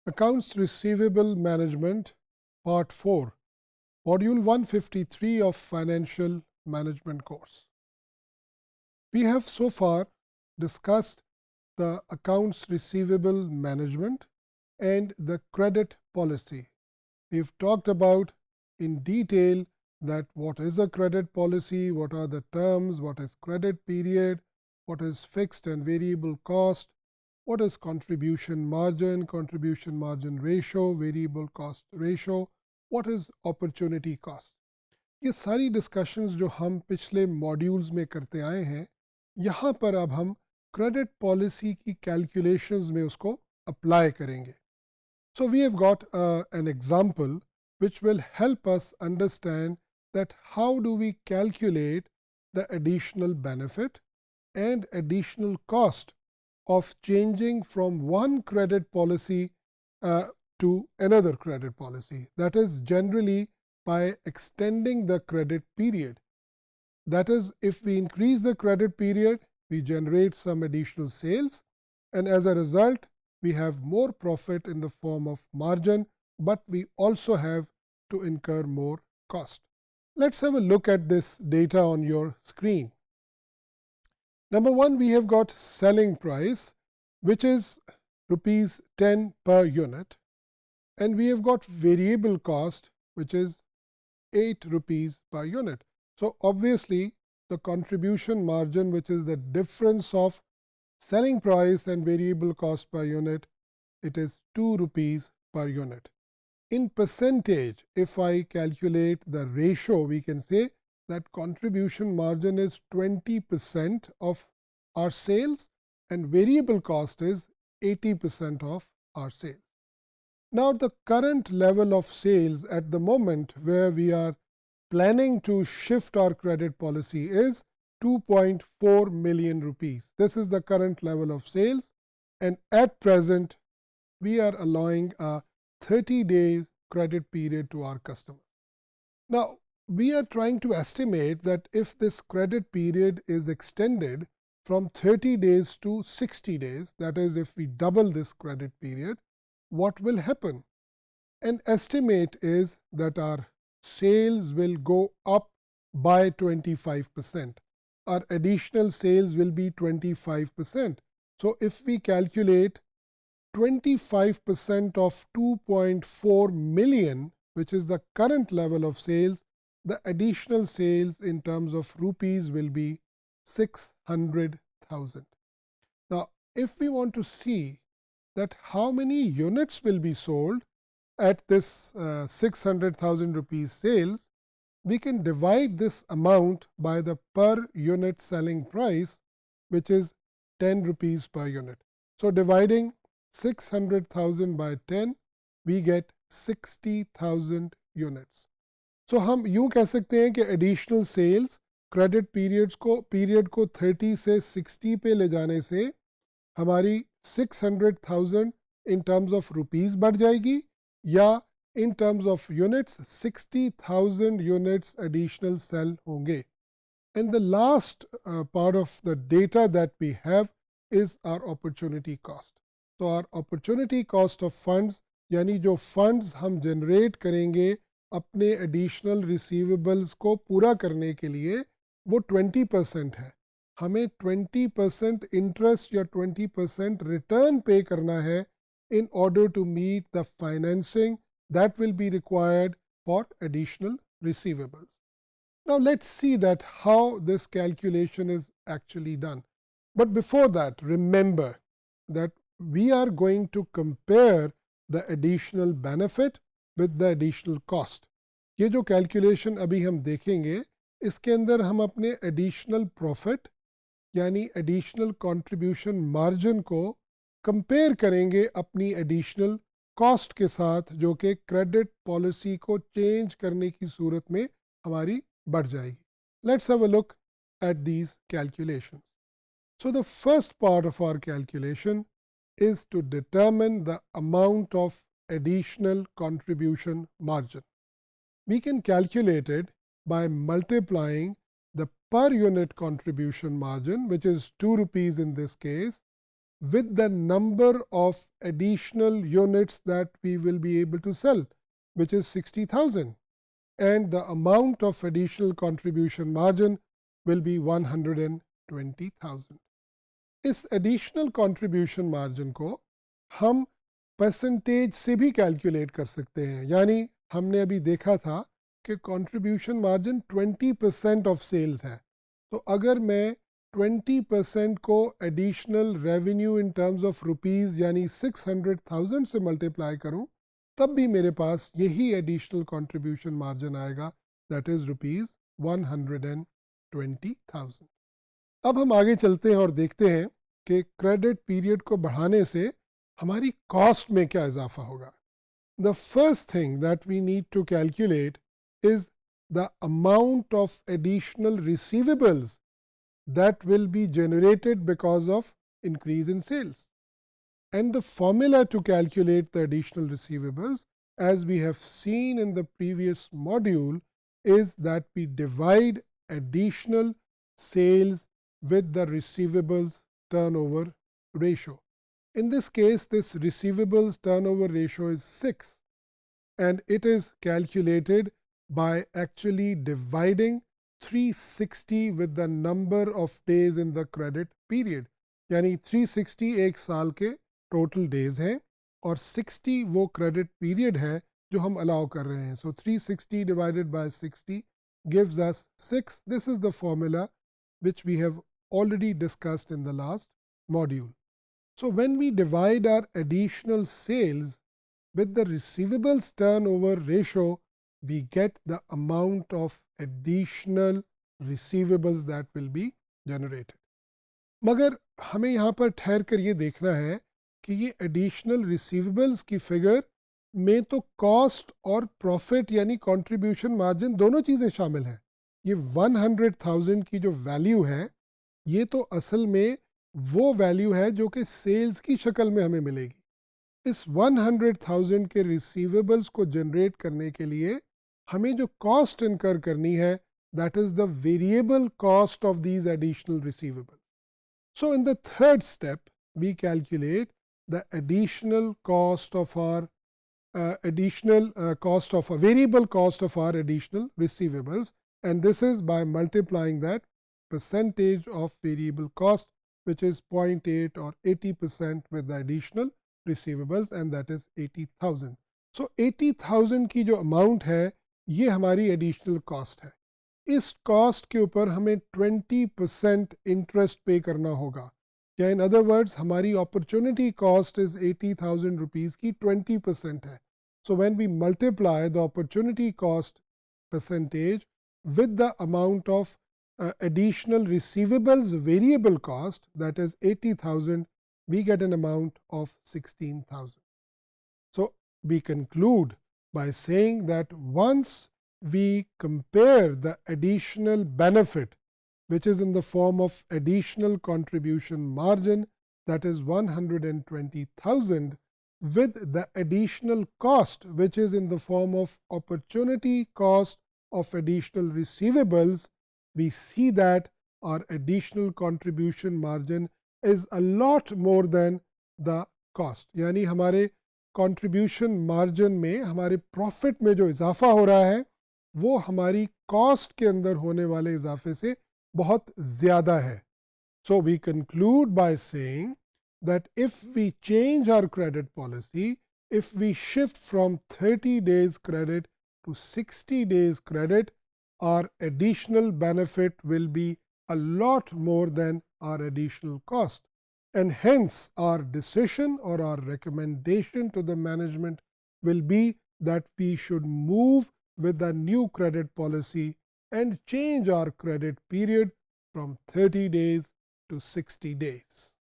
Accounts Receivable Management, Part 4, Module 153 of Financial Management course. We have so far discussed the accounts receivable management and the credit policy. We've talked about in detail that what is a credit policy, what are the terms, what is credit period, what is fixed and variable cost, what is contribution margin ratio, variable cost ratio, what is opportunity cost. ये सारी discussions जो हम पिछले modules में करते आए हैं, यहाँ पर अब हम क्रेडिट पॉलिसी की कैलकुलेशंस में उसको अप्लाई करेंगे. So we have got an example which will help us understand that how do we calculate the additional benefit and additional cost of changing from one credit policy to another credit policy. That is generally by extending the credit period. That is, if we increase the credit period, we generate some additional sales, and as a result, we have more profit in the form of margin, but we also have to incur more cost. Let's have a look at this data on your screen. Number one, we have got selling price, which is rupees 10 per unit, and we have got variable cost, which is 8 rupees per unit. So obviously, the contribution margin, which is the difference of selling price and variable cost per unit, it is 2 rupees per unit. In percentage, if I calculate the ratio, we can say that contribution margin is 20% of our sales and variable cost is 80% of our sales. Now, the current level of sales at the moment where we are planning to shift our credit policy is 2.4 million rupees. This is the current level of sales, and at present we are allowing a 30 days credit period to our customers. Now, we are trying to estimate that if this credit period is extended from 30 days to 60 days, that is, if we double this credit period, what will happen? An estimate is that our sales will go up by 25%. Our additional sales will be 25%. So if we calculate 25% of 2.4 million, which is the current level of sales, the additional sales in terms of rupees will be 600,000. Now, if we want to see that how many units will be sold at this 600,000 rupees sales, we can divide this amount by the per unit selling price, which is 10 rupees per unit. So dividing 600,000 by 10, we get 60,000 units. So हम यूं कह सकते हैं कि additional sales credit period को 30 से 60 पे ले जाने से हमारी 600,000 इन टर्म्स ऑफ रुपीस बढ़ जाएगी, या in terms of units 60,000 units additional sale होंगे. And the last part of the data that we have is our opportunity cost. So our opportunity cost of funds, यानी जो funds हम generate करेंगे अपने additional receivables को पूरा करने के लिए, वो 20% है. हमें 20% इंटरेस्ट या 20% रिटर्न पे करना है in order to meet the financing that will be required for additional receivables. Now let's see that how this calculation is actually done. But before that, remember that we are going to compare the additional benefit with the additional cost. ये जो calculation अभी हम देखेंगे, इसके अंदर हम अपने additional profit यानी additional contribution margin को कंपेयर करेंगे अपनी एडिशनल कॉस्ट के साथ, जो कि क्रेडिट पॉलिसी को चेंज करने की सूरत में हमारी बढ़ जाएगी. Let's have a look at these calculations. So the first part of our calculation is to determine the amount of additional contribution margin. We can calculate it by multiplying the per unit contribution margin, which is 2 rupees in this case, with the number of additional units that we will be able to sell, which is 60,000, and the amount of additional contribution margin will be 120,000. इस additional contribution margin को हम percentage से भी calculate कर सकते हैं, यानी हमने अभी देखा था कि कंट्रीब्यूशन मार्जिन 20% ऑफ सेल्स है, तो अगर मैं 20% को additional revenue in terms of rupees यानी 600,000 से मल्टीप्लाई करूं, तब भी मेरे पास यही एडिशनल कंट्रीब्यूशन मार्जिन आएगा, दैट इज़ रुपीज़ 120,000. अब हम आगे चलते हैं और देखते हैं कि क्रेडिट पीरियड को बढ़ाने से हमारी कॉस्ट में क्या इजाफा होगा. The first thing that we need to calculate is the amount of additional receivables that will be generated because of increase in sales. And the formula to calculate the additional receivables, as we have seen in the previous module, is that we divide additional sales with the receivables turnover ratio. In this case, this receivables turnover ratio is 6, and it is calculated by actually dividing 360 with the number of days in the credit period. यानी 360 एक साल के total days हैं और 60 वो credit period है जो हम अलाउ कर रहे हैं. So 360 divided by 60 gives us 6. This is the formula which we have already discussed in the last module. So when we divide our additional sales with the receivables turnover ratio, we get the amount of additional receivables that will be generated. मगर हमें यहाँ पर ठहर कर ये देखना है कि ये additional receivables की फिगर में तो कॉस्ट और प्रॉफिट यानी कंट्रीब्यूशन मार्जिन दोनों चीज़ें शामिल हैं. ये 100,000 की जो वैल्यू है, ये तो असल में वो वैल्यू है जो कि सेल्स की शक्ल में हमें मिलेगी. इस 100,000 के रिसीवेबल्स को जनरेट करने के लिए हमें जो कॉस्ट इनकर करनी है, that is the variable cost of these additional receivables. So in the third step we calculate the additional cost of our variable cost of our additional receivables, and this is by multiplying that percentage of variable cost, which is 0.8 or 80% with the additional receivables, and that is 80,000. So 80,000 की जो amount है ये हमारी additional cost है. इस cost के ऊपर हमें 20% इंटरेस्ट पे करना होगा, या इन अदर वर्ड्स हमारी अपॉर्चुनिटी कॉस्ट इज 80,000 रुपीज़ की 20% है. So when we multiply the opportunity cost percentage with the amount of additional receivables variable cost, that is 80,000, we get an amount of 16,000. So we conclude by saying that once we compare the additional benefit, which is in the form of additional contribution margin, that is 120,000, with the additional cost, which is in the form of opportunity cost of additional receivables, we see that our additional contribution margin is a lot more than the cost. यानी हमारे contribution margin में हमारे profit में जो इजाफा हो रहा है वो हमारी cost के अंदर होने वाले इजाफे से बहुत ज़्यादा है. So we conclude by saying that if we change our credit policy, if we shift from 30 days credit to 60 days credit, our additional benefit will be a lot more than our additional cost, and hence our decision or our recommendation to the management will be that we should move with the new credit policy and change our credit period from 30 days to 60 days.